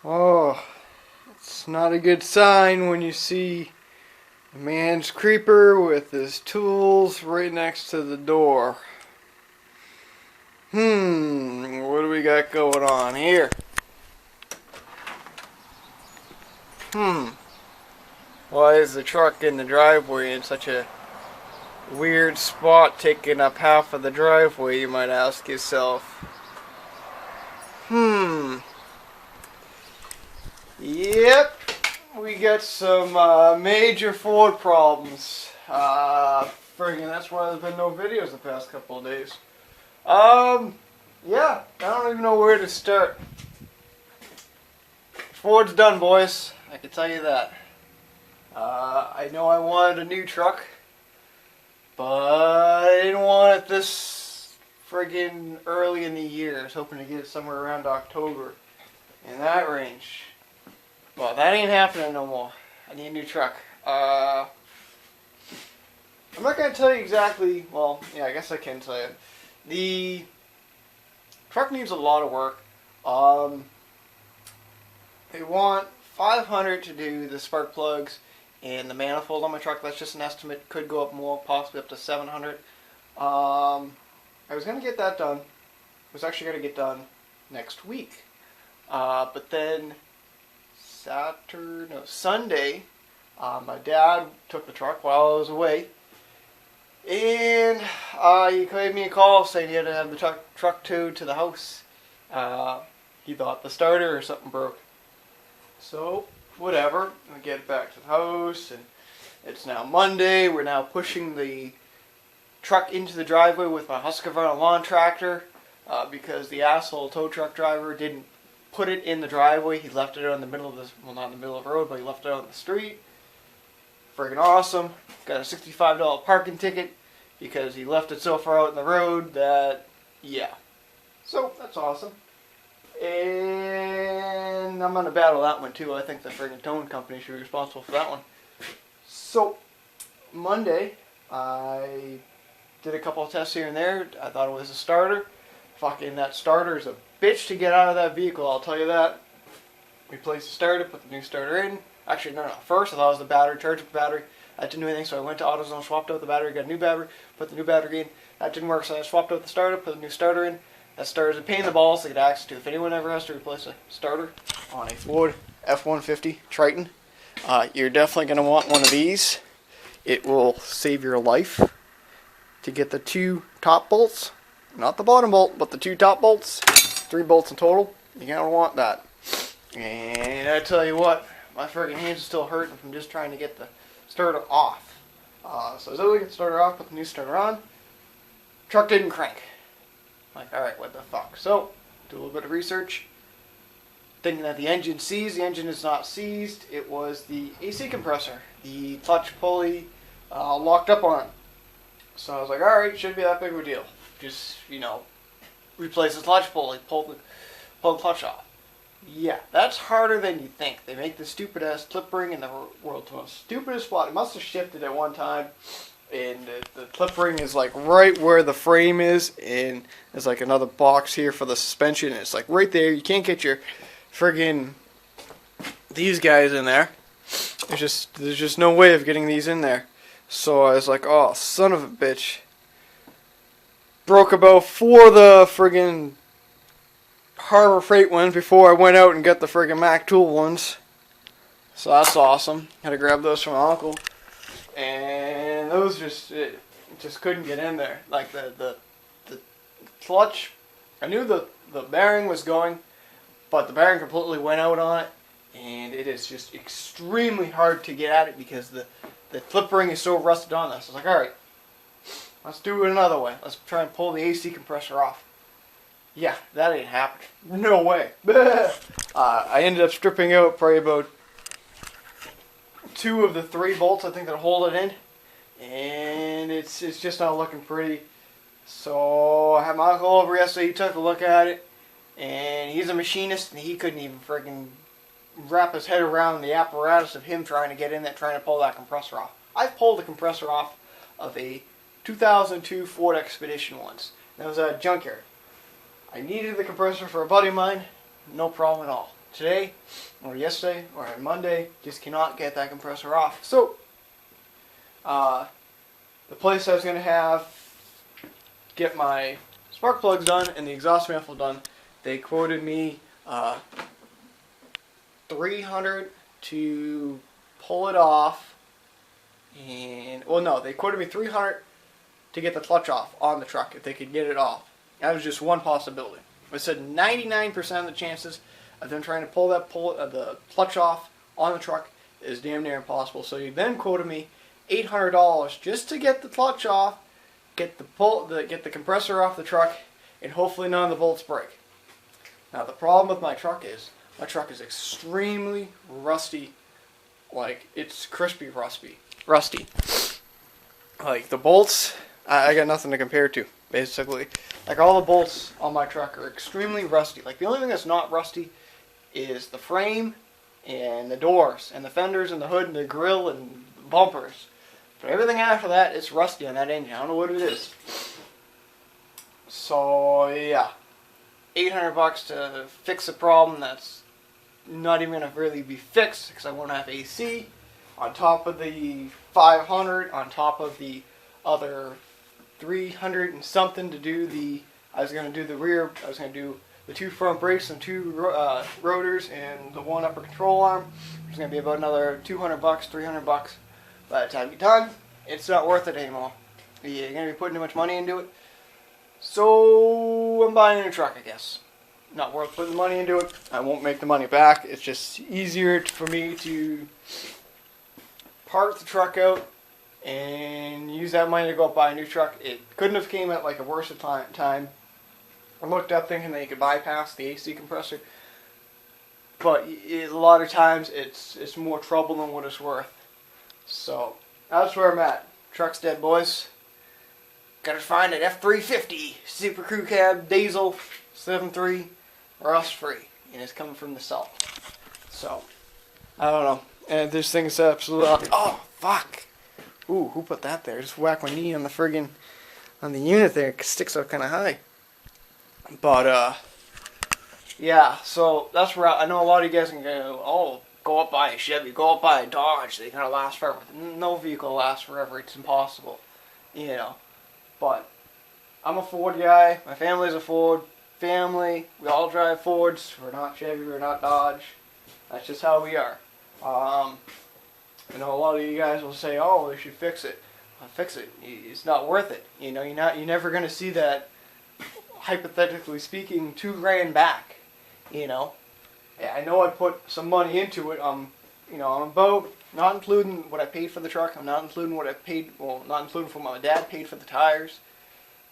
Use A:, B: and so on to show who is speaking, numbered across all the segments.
A: Oh, it's not a good sign when you see a man's creeper with his tools right next to the door. What do we got going on here? Why is the truck in the driveway in such a weird spot taking up half of the driveway, you might ask yourself? Yep, we got some major Ford problems. That's why there's been no videos the past couple of days. Yeah, I don't even know where to start. Ford's done, boys. I can tell you that. I know I wanted a new truck, but I didn't want it this friggin' early in the year. I was hoping to get it somewhere around October, in that range. Well, that ain't happening no more. I need a new truck. I'm not going to tell you exactly, well, yeah, I guess I can tell you. The truck needs a lot of work. They want $500 to do the spark plugs and the manifold on my truck. That's just an estimate. Could go up more, possibly up to $700. I was going to get that done. I was actually going to get done next week. But then Sunday, my dad took the truck while I was away, and he gave me a call saying he had to have the truck towed to the house. He thought the starter or something broke. So, whatever, I get it back to the house, and it's now Monday. We're now pushing the truck into the driveway with my Husqvarna lawn tractor, because the asshole tow truck driver didn't put it in the driveway. He left it out in the middle of this, well, not in the middle of the road, but he left it out on the street. Friggin' awesome. Got a $65 parking ticket because he left it so far out in the road that, yeah. So, that's awesome. And I'm gonna battle that one too. I think the friggin' towing company should be responsible for that one. So, Monday, I did a couple of tests here and there. I thought it was a starter. Fucking that starter is a bitch to get out of that vehicle, I'll tell you that. Replaced the starter, put the new starter in. Actually, no. First, I thought it was the battery, charged up the battery. That didn't do anything, so I went to AutoZone, swapped out the battery, got a new battery, put the new battery in. That didn't work, so I swapped out the starter, put the new starter in. That starter's a pain in the balls to get access to. If anyone ever has to replace a starter on a Ford F-150 Triton, you're definitely going to want one of these. It will save your life. To get the 2 top bolts, not the bottom bolt, but the 2 top bolts, 3 bolts in total, you're going to want that. And I tell you what, my friggin' hands are still hurting from just trying to get the starter off. So I was able to get the starter off, put the new starter on. Truck didn't crank. Like, alright, what the fuck? So, do a little bit of research. Thinking that the engine seized. The engine is not seized. It was the AC compressor. The clutch pulley locked up on it. So I was like, alright, shouldn't be that big of a deal. Just, replace the clutch pulley, pull the clutch off. Yeah, that's harder than you think. They make the stupid-ass clip ring in the world's most stupidest spot. It must have shifted at one time. And the clip ring is like right where the frame is, and there's like another box here for the suspension, and it's like right there. You can't get your friggin' these guys in there. There's just no way of getting these in there. So I was like, oh, son of a bitch. Broke about 4 of the friggin' Harbor Freight ones before I went out and got the friggin' Mac Tool ones. So that's awesome. Had to grab those from my uncle. And those just couldn't get in there. Like the clutch, I knew the bearing was going, but the bearing completely went out on it, and it is just extremely hard to get at it because the clip ring is so rusted on this. I was like, alright, let's do it another way. Let's try and pull the AC compressor off. Yeah, that ain't happening. No way. I ended up stripping out probably about 2 of the 3 bolts I think that hold it in, and it's just not looking pretty. So I had my uncle over yesterday. He took a look at it, and he's a machinist, and he couldn't even friggin' wrap his head around the apparatus of him trying to get in there, trying to pull that compressor off. I've pulled the compressor off of a 2002 Ford Expedition once. That was a junkyard. I needed the compressor for a buddy of mine. No problem at all. today or yesterday or on Monday. Just cannot get that compressor off. So the place I was going to get my spark plugs done and the exhaust manifold done, they quoted me $300 to pull it off, and well, no, they quoted me $300 to get the clutch off on the truck if they could get it off. That was just one possibility. It said 99% of the chances of them trying to pull the clutch off on the truck is damn near impossible. So you then quoted me $800 just to get the clutch off, get the compressor off the truck, and hopefully none of the bolts break. Now the problem with my truck is extremely rusty. Like, it's crispy rusty. Like, the bolts, I got nothing to compare to, basically. Like, all the bolts on my truck are extremely rusty. Like, the only thing that's not rusty is the frame and the doors and the fenders and the hood and the grill and the bumpers. But everything after that is rusty on that engine. I don't know what it is. So, yeah. $800 to fix a problem that's not even going to really be fixed because I won't have AC, on top of the $500, on top of the other $300 and something to do I was going to do the rear, I was going to do the 2 front brakes and 2 rotors and the 1 upper control arm. It's going to be about another $200, $300 by the time you're done. It's not worth it anymore. You're going to be putting too much money into it. So I'm buying a new truck, I guess. Not worth putting the money into it. I won't make the money back. It's just easier for me to park the truck out and use that money to go buy a new truck. It couldn't have came at like a worse time. I looked up thinking that you could bypass the AC compressor, but a lot of times it's more trouble than what it's worth. So that's where I'm at. Truck's dead, boys. Gotta find an F350 Super Crew Cab diesel 7.3 rust free, and it's coming from the south. So I don't know. And this thing's absolutely oh fuck. Ooh, who put that there? Just whack my knee on the unit there. It sticks up kind of high. But yeah. So that's where I know a lot of you guys can go. Oh, go up by a Chevy, go up by a Dodge. They kind of last forever. No vehicle lasts forever. It's impossible. You know. But I'm a Ford guy. My family's a Ford family. We all drive Fords. We're not Chevy. We're not Dodge. That's just how we are. You know, a lot of you guys will say, "Oh, they should fix it." I'll fix it. It's not worth it. You know, you're never going to see that. Hypothetically speaking, $2,000 back. You know, yeah, I know I put some money into it. You know, I'm about not including what I paid for the truck. I'm not including what I paid. Well, not including what my dad paid for the tires.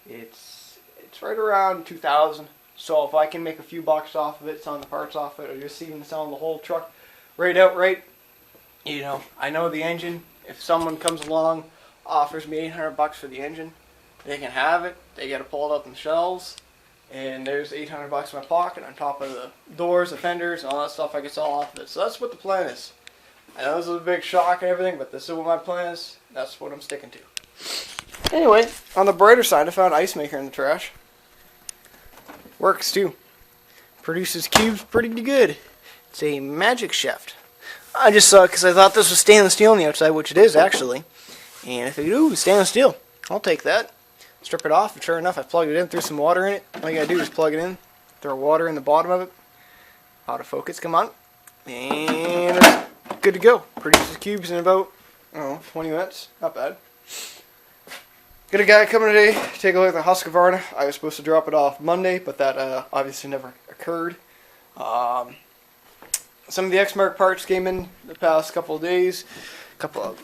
A: It's right around $2,000. So if I can make a few bucks off of it, selling the parts off it, or just even selling the whole truck right outright, you know, I know the engine. If someone comes along, offers me $800 for the engine, they can have it. They got to pull it up in shelves, and there's $800 in my pocket on top of the doors, the fenders, and all that stuff I can sell off of it. So that's what the plan is. I know this is a big shock and everything, but this is what my plan is. That's what I'm sticking to. Anyway, on the brighter side, I found Ice Maker in the trash. Works too. Produces cubes pretty good. It's a Magic Chef. I just saw it because I thought this was stainless steel on the outside, which it is actually. And I figured, ooh, stainless steel. I'll take that. Strip it off, and sure enough, I plugged it in, threw some water in it. All you gotta do is plug it in, throw water in the bottom of it. Autofocus, come on. And it's good to go. Produces cubes in about, 20 minutes. Not bad. Got a guy coming today to take a look at the Husqvarna. I was supposed to drop it off Monday, but that obviously never occurred. Some of the Exmark parts came in the past couple of days. A couple of,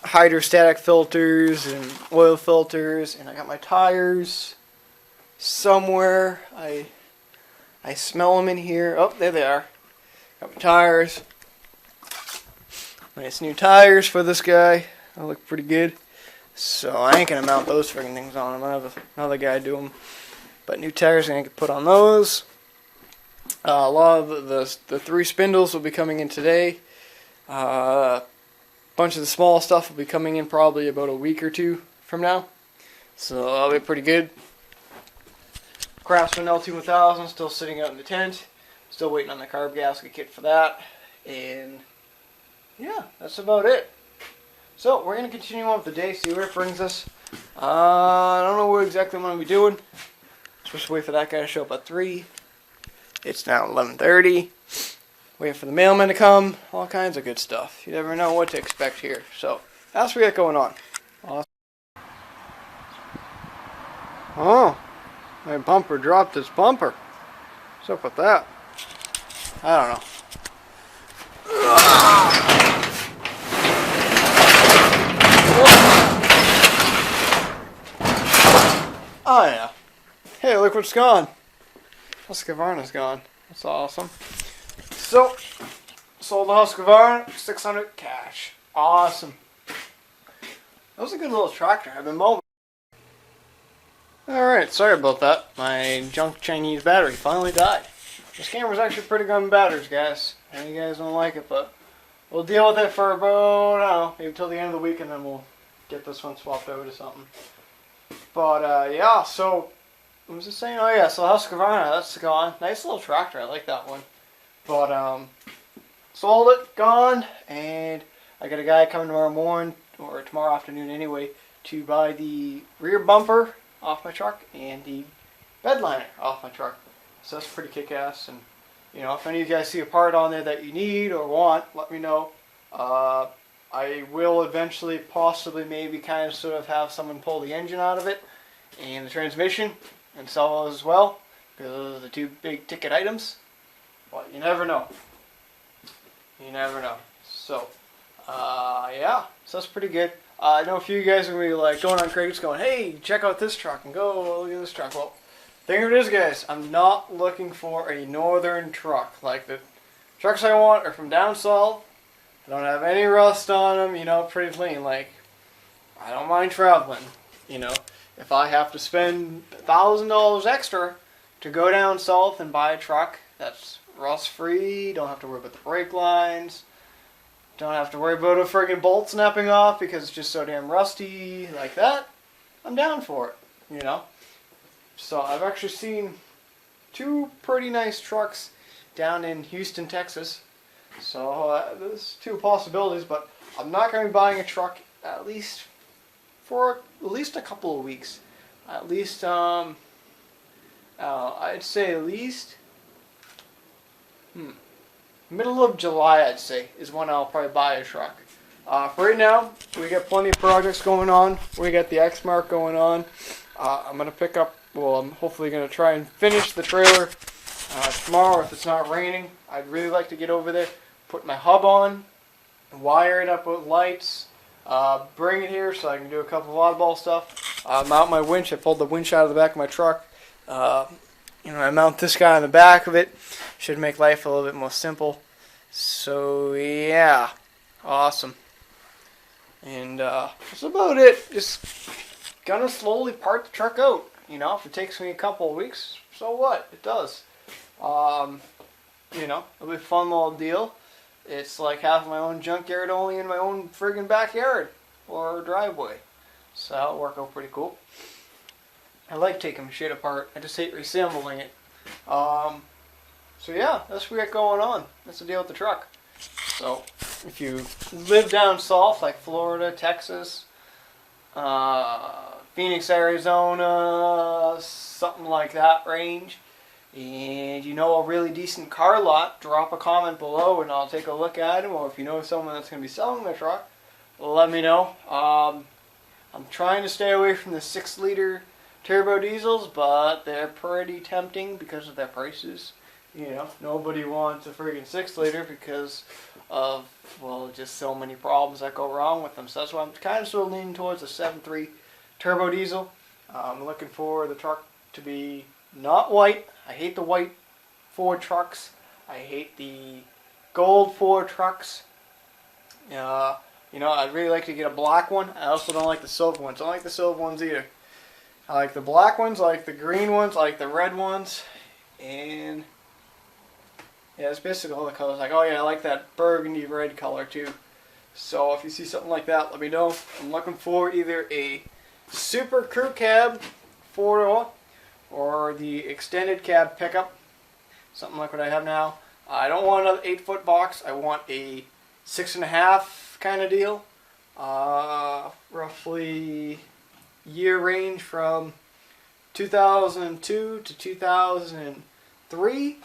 A: hydrostatic filters and oil filters, and I got my tires somewhere. I smell them in here. Oh, there they are. Got my tires. Nice new tires for this guy. They look pretty good. So I ain't gonna mount those freaking things on them. I have another guy do them. But new tires I can put on those. A lot of the 3 spindles will be coming in today. Bunch of the small stuff will be coming in probably about a week or 2 from now. So that'll be pretty good. Craftsman LT1000 still sitting out in the tent. Still waiting on the carb gasket kit for that. And yeah, that's about it. So we're going to continue on with the day, see where it brings us. I don't know what exactly I'm going to be doing. Supposed to wait for that guy to show up at 3. It's now 11:30. Waiting for the mailman to come. All kinds of good stuff. You never know what to expect here. So that's what we got going on. Awesome. Oh, my bumper dropped its bumper. What's up with that? I don't know. Oh yeah. Hey, look what's gone. Husqvarna's gone. That's awesome. So, sold the Husqvarna, 600 cash. Awesome. That was a good little tractor. I've been mowing. Alright, sorry about that. My junk Chinese battery finally died. This camera's actually pretty good on batteries, guys. I know you guys don't like it, but we'll deal with it for about, I don't know, maybe till the end of the week, and then we'll get this one swapped over to something. But, yeah, so, what was I saying? Oh, yeah, so Husqvarna, that's gone. Nice little tractor, I like that one. But, sold it, gone, and I got a guy coming tomorrow morning, or tomorrow afternoon anyway, to buy the rear bumper off my truck and the bed liner off my truck. So that's pretty kick-ass. And you know, if any of you guys see a part on there that you need or want, let me know. I will eventually, possibly, maybe, kind of, sort of have someone pull the engine out of it and the transmission and sell those as well, because those are the two big ticket items. But you never know. You never know. So, yeah, so that's pretty good. I know a few of you guys are going to be like going on Craigslist going, hey, check out this truck and go look at this truck. Well, thing of it is, guys, I'm not looking for a northern truck. Like, the trucks I want are from down south. I don't have any rust on them, you know, pretty clean. Like, I don't mind traveling, you know. If I have to spend $1,000 extra to go down south and buy a truck that's rust-free, don't have to worry about the brake lines, don't have to worry about a friggin' bolt snapping off because it's just so damn rusty like that, I'm down for it, you know. So I've actually seen 2 pretty nice trucks down in Houston, Texas. So there's 2 possibilities, but I'm not going to be buying a truck at least for at least a couple of weeks. At least, I'd say at least, middle of July, I'd say, is when I'll probably buy a truck. For right now, we got plenty of projects going on. We got the Exmark going on. I'm going to pick up, well, I'm hopefully going to try and finish the trailer tomorrow if it's not raining. I'd really like to get over there, put my hub on, wire it up with lights, bring it here so I can do a couple of oddball stuff. Mount my winch. I pulled the winch out of the back of my truck. You know, I mount this guy on the back of it. Should make life a little bit more simple. So, yeah. Awesome. And that's about it. Just gonna slowly part the truck out. You know, if it takes me a couple of weeks, so what? It does. You know, it'll be a fun little deal. It's like having my own junkyard only in my own friggin' backyard or driveway. So that'll work out pretty cool. I like taking shit apart. I just hate reassembling it. So yeah, that's what we got going on. That's the deal with the truck. So if you live down south, like Florida, Texas, Phoenix, Arizona, something like that range, and you know a really decent car lot, drop a comment below and I'll take a look at them. Or if you know someone that's going to be selling their truck, let me know. I'm trying to stay away from the 6-liter turbo diesels, but they're pretty tempting because of their prices. You know, nobody wants a friggin' 6-liter because of, well, just so many problems that go wrong with them. So that's why I'm kind of still leaning towards a 7.3 turbo diesel. I'm looking for the truck to be not white. I hate the white Ford trucks. I hate the gold Ford trucks. You know, I'd really like to get a black one. I also don't like the silver ones. I don't like the silver ones either. I like the black ones, I like the green ones, I like the red ones, and yeah, it's basically all the colors. Like, oh yeah, I like that burgundy red color too. So if you see something like that, let me know. I'm looking for either a super crew cab 4-door or the extended cab pickup. something like what I have now. I don't want another 8-foot box. I want a 6.5 kind of deal. Roughly year range from 2002 to 2003.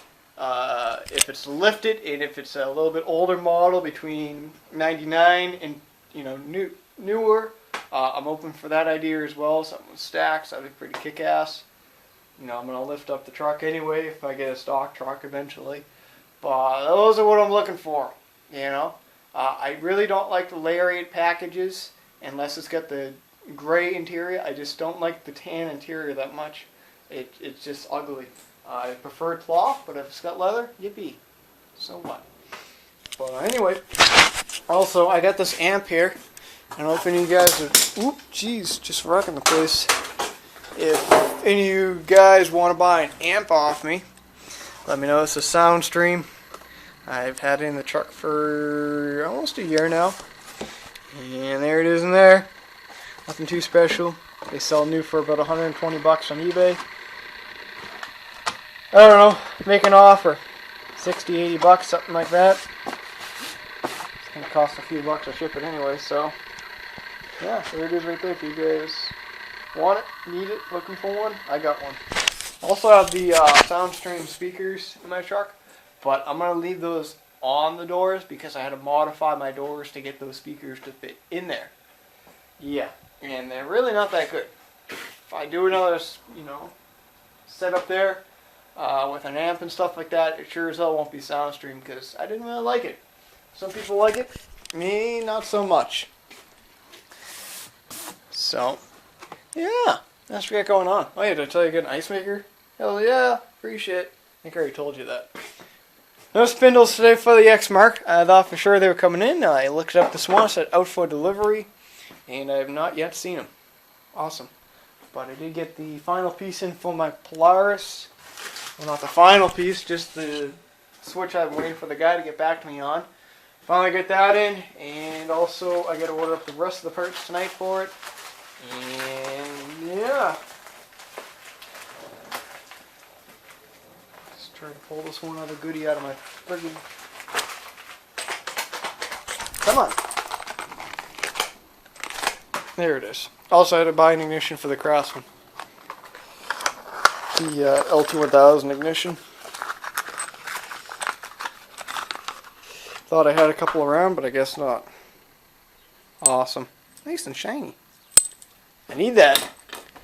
A: If it's lifted and if it's a little bit older model between 99 and newer, I'm open for that idea as well. Something with stacks, that'd be pretty kick-ass. I'm gonna lift up the truck anyway if I get a stock truck eventually. But those are what I'm looking for. I really don't like the lariat packages unless it's got the gray interior. I just don't like the tan interior that much. It's just ugly. I prefer cloth, but if it's got leather, yippee. So what? But anyway, also I got this amp here. I'm hoping you guys are, just wrecking the place. If any of you guys want to buy an amp off me, let me know. It's a Soundstream. I've had it in the truck for almost a year now. And there it is in there. Nothing too special. They sell new for about 120 bucks on eBay. I don't know, make an offer. 60, 80 bucks, something like that. It's going to cost a few bucks to ship it anyway, so. Yeah, there it is right there. If you guys want it, need it, looking for one, I got one. Also have the Soundstream speakers in my truck, but I'm going to leave those on the doors because I had to modify my doors to get those speakers to fit in there. Yeah, and they're really not that good. If I do another, setup there with an amp and stuff like that, it sure as hell won't be Soundstream because I didn't really like it. Some people like it, me not so much. So, yeah, that's what we got going on. Oh yeah, did I tell you I got an ice maker? Hell yeah, appreciate it. I think I already told you that. No spindles today for the X-Mark. I thought for sure they were coming in. I looked it up this morning, said out for delivery, and I have not yet seen them. Awesome. But I did get the final piece in for my Polaris. Well, not the final piece, just the switch I've been waiting for the guy to get back to me on. Finally get that in, and also I got to order up the rest of the parts tonight for it. And yeah. Just try to pull this one other goodie out of my friggin'. Come on. There it is. Also, I had to buy an ignition for the Craftsman. The L21000 ignition. Thought I had a couple around, but I guess not. Awesome. Nice and shiny. I need that.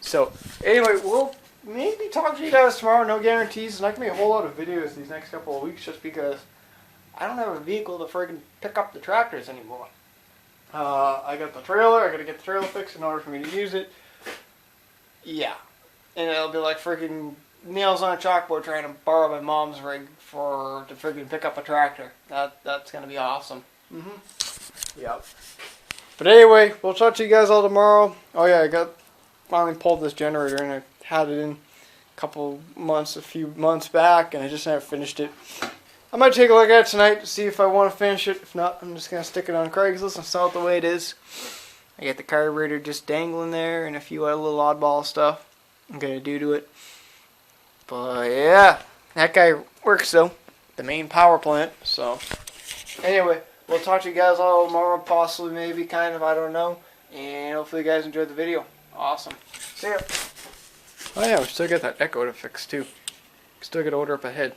A: So, anyway, we'll maybe talk to you guys tomorrow. No guarantees. There's not going to be a whole lot of videos these next couple of weeks just because I don't have a vehicle to friggin' pick up the tractors anymore. I got the trailer. I got to get the trailer fixed in order for me to use it. Yeah. And it'll be like friggin' nails on a chalkboard trying to borrow my mom's rig to friggin' pick up a tractor. That's going to be awesome. Yep. But anyway, we'll talk to you guys all tomorrow. Oh yeah, I finally pulled this generator and I had it in a few months back, and I just haven't finished it. I might take a look at it tonight to see if I want to finish it. If not, I'm just going to stick it on Craigslist and sell it the way it is. I got the carburetor just dangling there and a few other little oddball stuff I'm going to do to it. But yeah, that guy works though. The main power plant. So anyway, we'll talk to you guys all tomorrow, possibly, maybe, kind of, I don't know. And hopefully you guys enjoyed the video. Awesome. See ya. Oh yeah, we still got that Echo to fix too. Still got to order up ahead.